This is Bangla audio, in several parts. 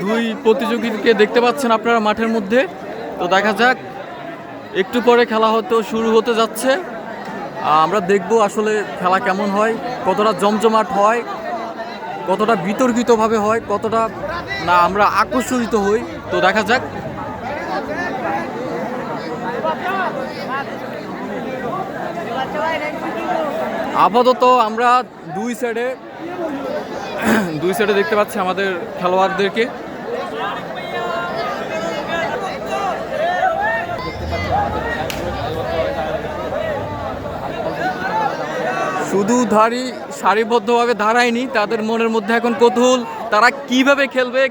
দুই প্রতিযোগীকে দেখতে পাচ্ছেন আপনারা মাঠের মধ্যে। তো দেখা যাক, একটু পরে খেলা হয়তো শুরু হতে যাচ্ছে। আমরা দেখব আসলে খেলা কেমন হয়, কতটা জমজমাট হয়, কতটা বিতর্কিতভাবে হয়, কতটা না আমরা আকর্ষিত হই। তো দেখা যাক। আপাতত আমরা দুই সাইডে দেখতে পাচ্ছি আমাদের খেলোয়াড়দেরকে। শুধু সারিবদ্ধভাবে দাঁড়ায়নি, তাদের মনের মধ্যে এখন কৌতূহল, তারা কিভাবে খেলবে,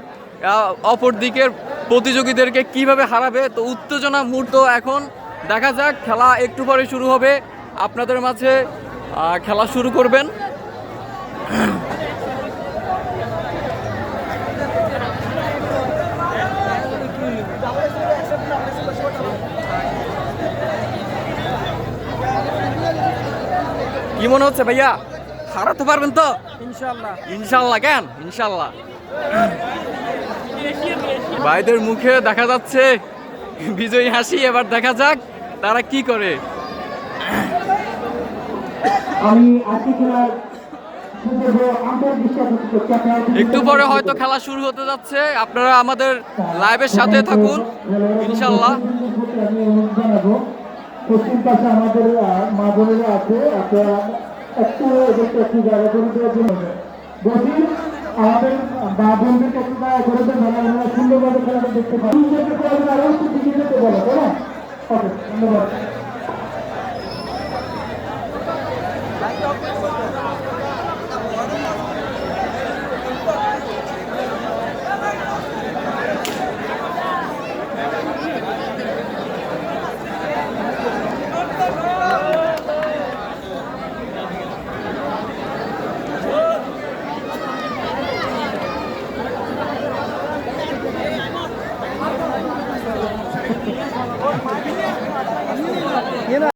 অপর দিকের প্রতিযোগীদেরকে কিভাবে হারাবে। তো উত্তেজনা মুহূর্ত এখন। দেখা যাক, খেলা একটু পরে শুরু হবে। আপনাদের মাঝে খেলা শুরু করবেন। কি মনে হচ্ছে ভাইয়া, হারাতে পারবেন তো? ইনশাআল্লাহ। ইনশাল্লাহ। কেন ইনশাল্লাহ? ভাইদের মুখে দেখা যাচ্ছে বিজয়ী হাসি। এবার দেখা যাক তারা কি করে। একটু পরে হয়তো খেলা শুরু হতে যাচ্ছে। আপনারা আমাদের লাইভের সাথে থাকুন ইনশাল্লাহ। পশ্চিম পাশে আমাদের মা বোনেরা আছে, আপনারা একটু একটু জায়গা করে দেওয়ার জন্য বলছি, আমাদের মা বোনদেরকে একটু জায়গা করে দেন, সুন্দরভাবে খেলাটা দেখতে পারেন। আরো একটু দিকে যেতে বলো, তাই না? ওকে, ধন্যবাদ।